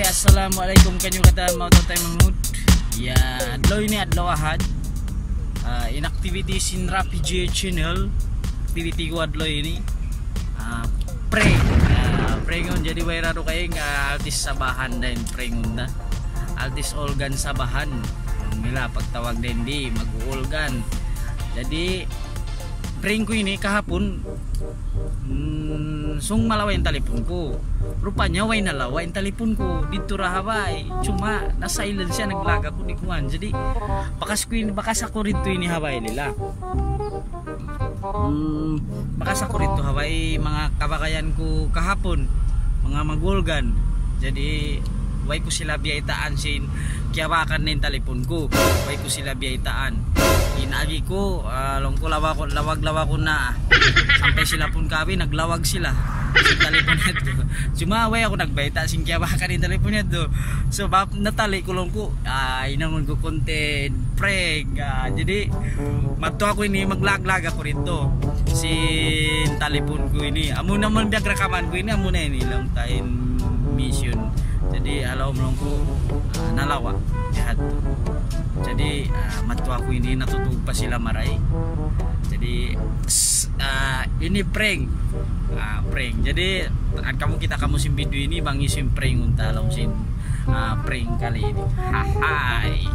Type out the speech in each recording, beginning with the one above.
Assalamualaikum kanyo kata mau tayo mangud. Ya, adlaw ini adlaw Ahad. Inactivity sin Rapi J channel. Activity ko adlaw ini. Prank. Prangon jadi wairaro kay nga artis sabahan din prangon na. Artis Olgan sabahan. Nila pagtawag din di mag-Olgan. Jadi prank ko ini kahapon sung malawa yung telepon ko. Rupanya way nalawa yung telepon ko dito rahabay. Cuma na silent siya, naglaga ko di kuan. Jadi bakas ako rito ini habay nila. Bakas ako rito habay mga kabakayan ko kahapon, mga mag-Olgan. Jadi way ko sila biyaitaan sin kiyawakan na yung telepon ko. Way ko sila biyaitaan. Inagi ko, lawag ko na. Sampai sila pun kami, naglawag sila sa telepon nito. Cuma way ako nagbayta sing kiyawakan yung telepon nito. So natali ko lang ko, inaman ko content prank. Jadi mato ako ini maglaglag ako rito si telepon ko ini. Amo naman biag rekaman ko ini, amo na ini lang tayo mission. Jadi alaw mo lang ko nalawa jahat. Jadi mato ako ini natutug pa sila maray. Jadi ini prank. Prank. Jadi kamu sim video ini bang isim prank unta alam sin prank kali ini. Hai.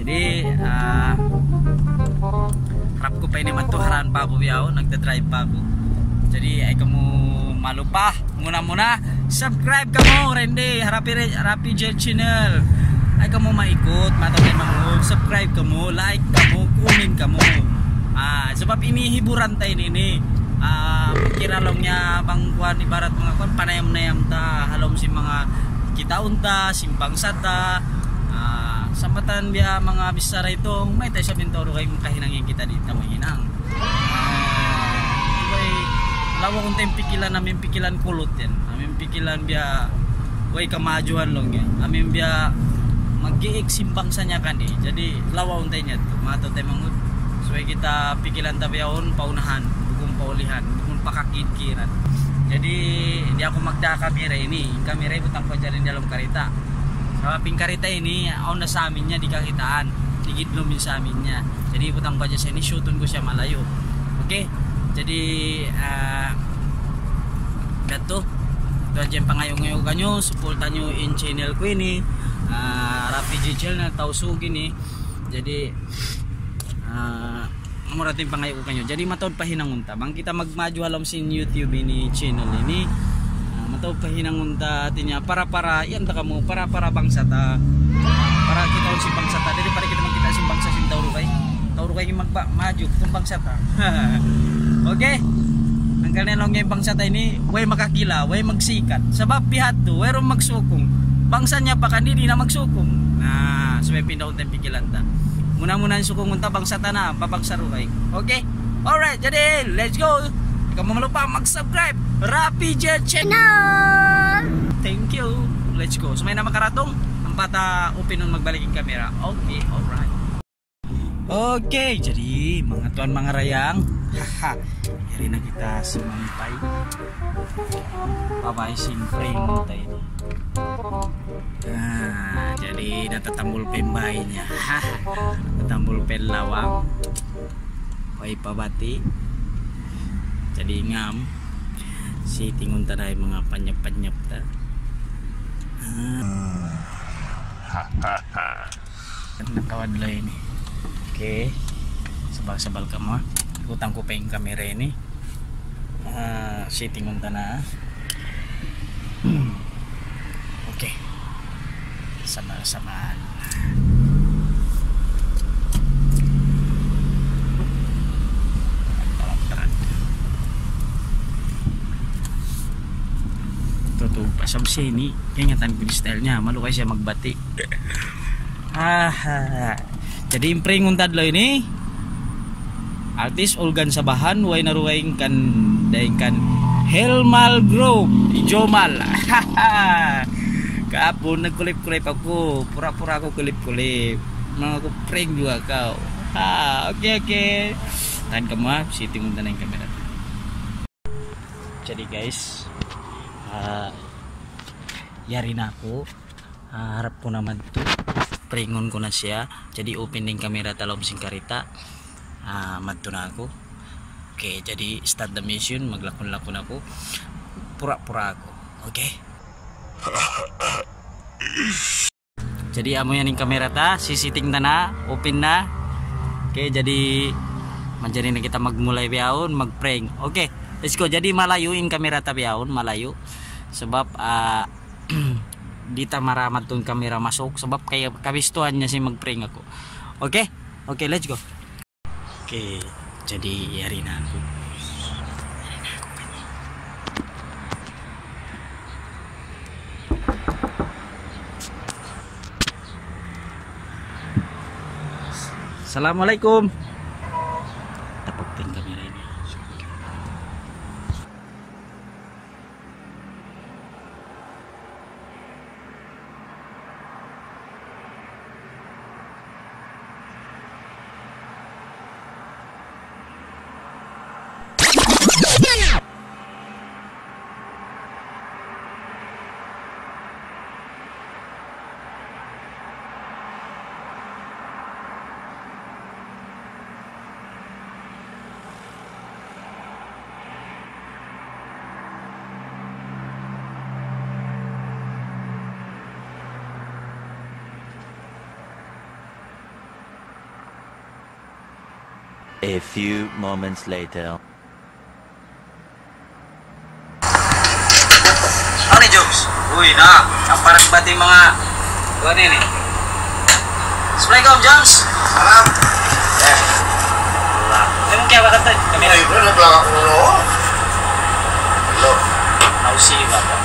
Jadi harap ko pa ini matuharan pa ako biyaw, nagda-drive pa ako. Jadi ay kamu malupa muna subscribe kamu Randy Rapi J channel. Ay kamu maikot matapin mga subscribe kamu, like kamu, kunin kamu. Sebab ini hiburan tayo ini. Kiralong niya bang kuan ibarat mga kuan panayam-nayam ta halom si mga kita unta simpang sata. Sambatan biya mga bisara ito may tayo sa bintoro kay kahinangin kita dito mahinang. Lawa kung tayong pikilan namin pikilan kulot yan. Amin pikilan biya way kamajuan lang yan. Amin biya mag-iik simbang sa niya kan eh. Jadi lawa kung tayo niya. Mato tayo mangod. So kita pikilan tabi yun paunahan. Bukong paulihan. Bukong pakakidkiran. Jadi hindi ako magda kamera ini. Kamera butang ko dyan dalam karita. Sa ping karita ini ako na sa amin niya di kakitaan. Digidlomin sa amin niya. Jadi butang ko dyan siya ini shootun ko siya malayo. Okay? Jadi gato ito dyan pangayong-ngayong kanyo, supportan nyo in channel ko ini Rapi J channel na tausugin eh. Jadi murating pangayong kanyo. Jadi matawad pa hinangunta bang kita magmadyo halam sin YouTube ini channel ini. Matawad pa hinangunta tinya para yan ta kamo para bangsa ta para kita si bangsa ta. Jadi para kita magkita si bangsa sin Tauro kay magmaju kung bangsa ta. Okay? Ang kanilong yung bangsa tayo ini, way makakila, way magsikat. Sabab pihat to, way ron magsukong. Bangsa niya pa kanini na magsukong. So may pindaw tayong pikilan ta. Muna-muna yung sukong unta, bangsa ta na, pabagsaro kay. Okay? Alright, jadi let's go. Ikaw mamalupa, mag-subscribe. Rapi J channel. Thank you. Let's go. So may na makaratong, ang pata open nun magbalik yung camera. Okay, alright. Okay, jadi mga tuan mga rayang, yari na kita sumampay. Papaising prank tayo ini. Jadi natatambul pembay niya. Natatambul pelawang. Way pabati. Jadi ngam. Si tingun taday mga panyap-panyap ta. Nakawad lang ini. Okay, sabal-sabal ka mo. Ikutang ko pa yung camera ini. Setting unta na. Okay, sama-samaan. Tutup pasam siya ini. Ingatan ko yung style niya. Malukay siya magbati. Jadi impring untad lo ini artis Olgan sabahan way naruwaing kan daing kan Helmal Group Jomal. Kapon nagkulip-kulip ako, pura-pura ako kulip-kulip. Mga ko prank juga kau. Okay. Tahan kamu setting untad na yung camera. Jadi guys, yari na ako. Harap ko naman to, pringon ko na siya, jadi opening kamera talom sing karita. Madto na ako. Okay, jadi start the mission, maglakon-lakon ako, pura-pura ako. Okay. Jadi amo yan yung kamera ta, sisiting na, open na. Okay, jadi manjari na kita magmulai biyaon, mag-prank. Okay, let's go. Jadi malayo yung kamera ta biyaon, malayo. Sebab di ta maramat tong kamera masuk, sebab kaya kabistuhan niya si mag-prank ako. Okay? Okay, let's go. Okay, jadi hari na ako. Assalamualaikum. Tapakin kamera ini. A few moments later. Ano ni Jobs? Uy na, ang parang bati mga ano ini. Assalamualaikum Jobs. Salam. Ano mo kaya bakit kamera? Ay, bro, naglaga ko na ako. Hello. Nausi ba po?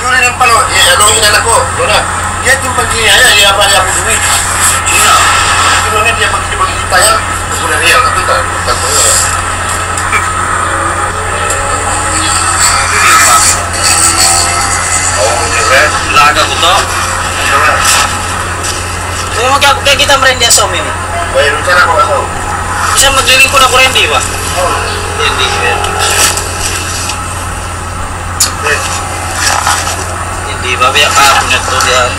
Yun rin ang palo. Ano ang inala ko? Yun na. Yan yung pag-iaya, iya pa niya akong duwi. Yun na. Yun na, diya pag-ikita yan. Ako na riyan. Ako na, magkakbo yun. Oo, yun. Laga ko to. Yun na. Kaya magkakaya kita merendi sa umin. Mayroon sana ko ako. Bisa magliling ko na kurendi ba? Oo. Hindi. Hindi ba biya ka punya to diyan.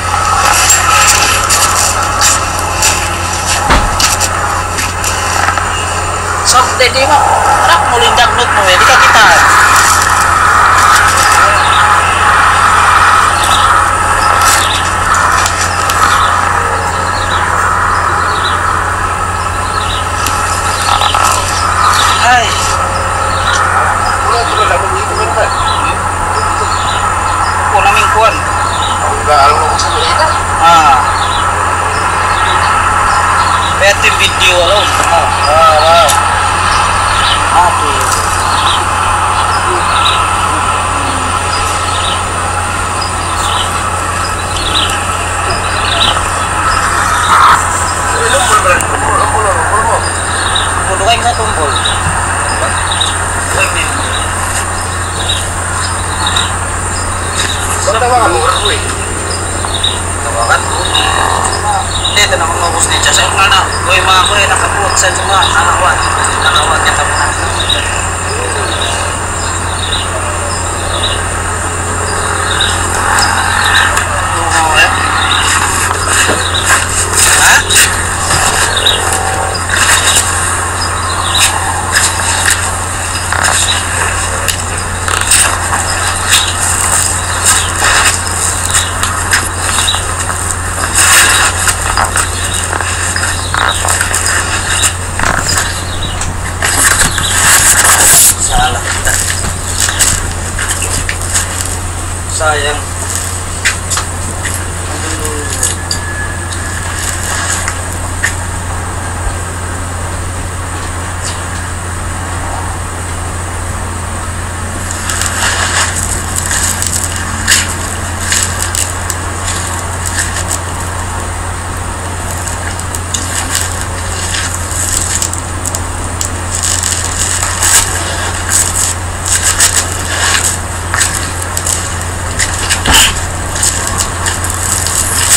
So, di mo. Harap mo lindag not mo. Di ka kita. Ay. Wala, ito lang. Dito meron ba? Ako namin kuwan. Ang gaalo ko sa balita. Pwede video alone. Wow. Okay. Lumpur ba? Lumpur mo. Puno kayo sa tumbol. Ba't tawagan mo? Ako eh. Tawagan ko. Hindi, ito na kung mabos niya. Sa nga na, buhay mga ko rin, nakabuot sa mga nanawat. Nanawat niya tapos na. Sayang.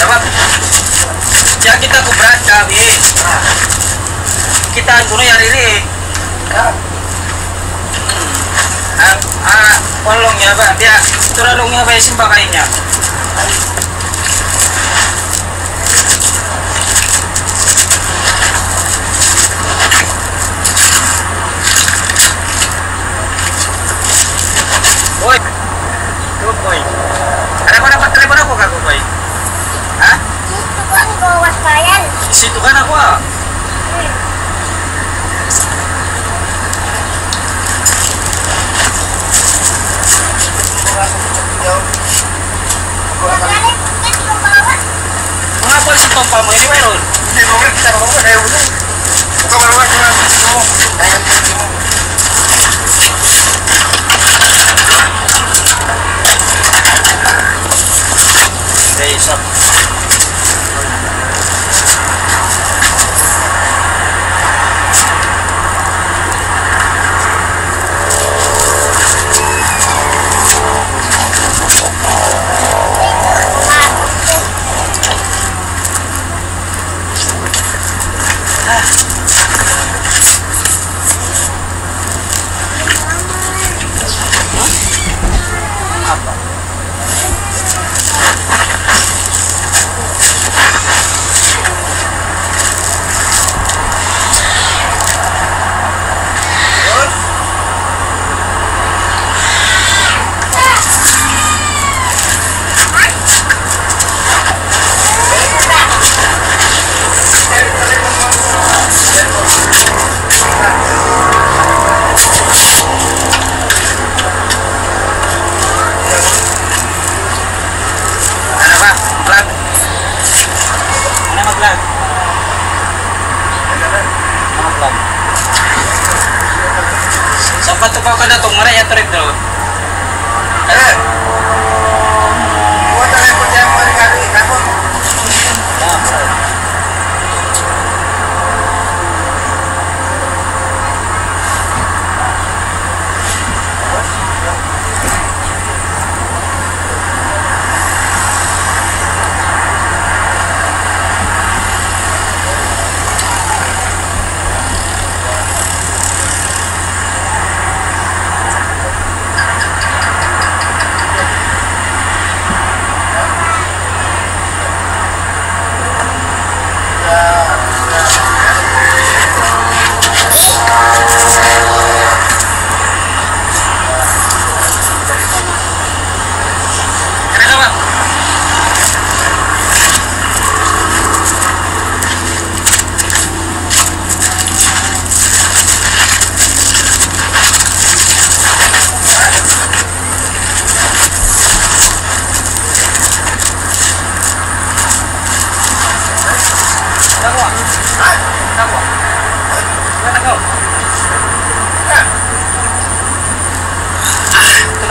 Dapat siya kita kubrat kami. Kitaan ko na yan rin eh. Walongnya ba? Dia turalongnya ba yung bakainya? Boy. Good boy. Ada ko dapat telepon ako ka, boy? Ha? Dito ko ang gawas bayan. Situ kan ako ah. Magaling kan ko bawas. Mga po si Tom mo ini mayroon. Hindi mo rin kita mo dahil ulo. Ikaw ba naman kung gusto mo? Dahil gusto mo. Okay, so sampai tuh kau kada tong maraya trip daw. Eh. Buat telepon yang mari kamu.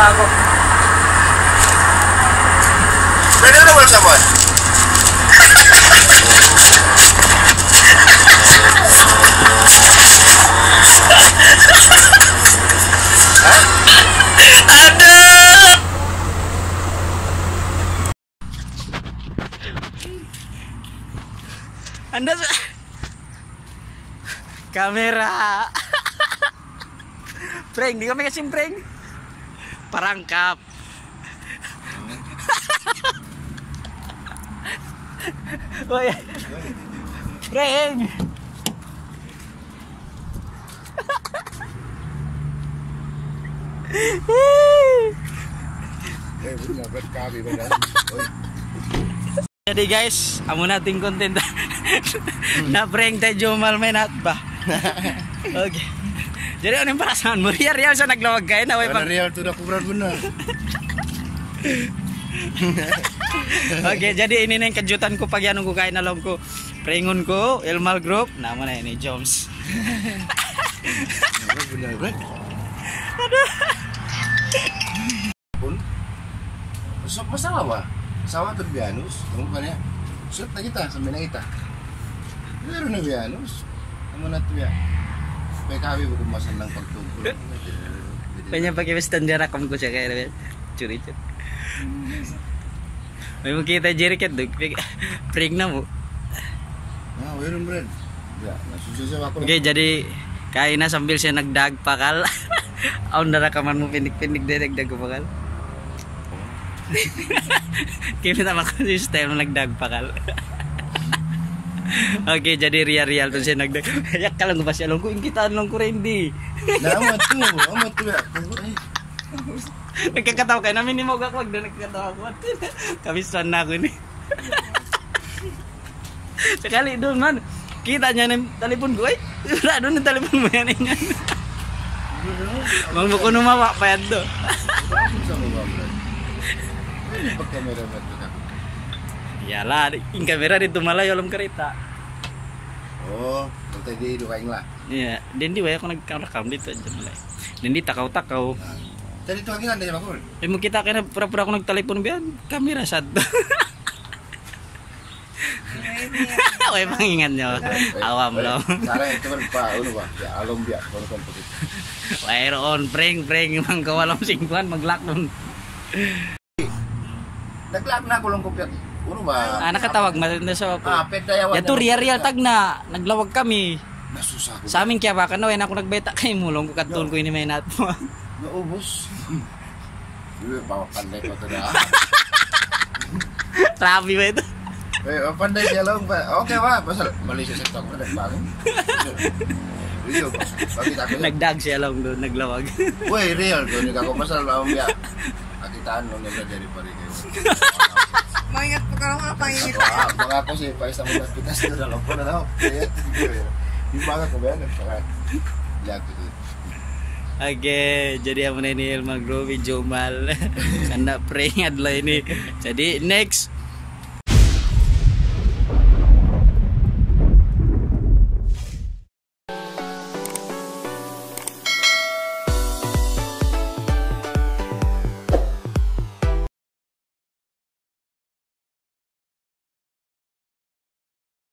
Ako. Pwede naman sa boy. Ada. Anda kamera. Prank, di kami kasih prank. Perangkap. Woi. Prank. Jadi guys, amo nating konten na prank tayo Jomal menat ba. Okay. Jadi anong perasaan mo? Real sa naglawag kayo na way pang real to the kubran benar. Okay, jadi ini nih kejutan ko pag yanong ko kain alam ko. Prangon ko, Elmal Group, nama na ini Joms. Benar, bro. Aduh. Pun. So, masalah ba? Sama terbianus, kamu kan ya. Sulit na kita sampai na kita. Meron na bianus. Kamu na tuya. PKB bukan masalah pagtungkol. Kanya pakai western jarak kamu ko siya kaya curi. May makita jeri ket dug prank na mo. Nah, meron bro. Ya, nasusunod ako. Okay, jadi kain na sambil siya nagdag pakal. Aun na rakaman mo pinik-pinik dinagdag ko pakal. Kita naman ko sistem nagdagpakal. Oke, jadi real tuh saya nagdag. Ya kalau nggak pasti along ko kita along ko Randy. Amat tuh ya. Nagkakatawa kayo namin ni Moga ko, nagkakatawa ko. Kabisuan na ako ni. Sekali doon man, kita niya ng telepon ko, wala doon yung telepon mo yan ingan. Mang buko numawa pa yan do. Pag-camera ba ito? Iyalah, yung kamera dito malayo alam kereta. Oh, tadi di kain lah. Iya, dan di waya ko nagkarakam dito aja malay. Dan di takaw-takaw. Tadi itu lagi ada siapa pun. Mo kita kaya pura-pura ako nagtelepon biyan, kamera sad. Way mangingan nyo. Awam lo. Cara itu kan Pak, uno ba? Ya alom biak kono kon putih. Wairon preng mang kawalam singkuan mag-lockdown. Naglag na ko lang kopyat. Uno ba? Nakatawag na sa ako. Pedayawan. Ya to real tag na, naglawag kami. Nasusah ko. Sa amin kaya baka na, ako nagbeta kay mulong ko katulong ko ini may nat mo. Naubos. Dulu bawa pandai ko to dah. Rabi ba ito? Pandai siya lang ba? Okay ba? Pasal Malaysia sa tok na bangun. Real ba? Bakit ako? Nagdag siya lang doon, naglawag. Woi, real ko ni ako pasal laom ya. Akitaan mo nila dari pare kayo. Maingat pa ka mga pangingit. Mga ako si Pais sa mga pitas na dalam ko na daw. Di mga ko ba yan? Lihat ko. Oke, jadi apa ini Ilma Grovi Jomal karena prank adalah ini. Jadi next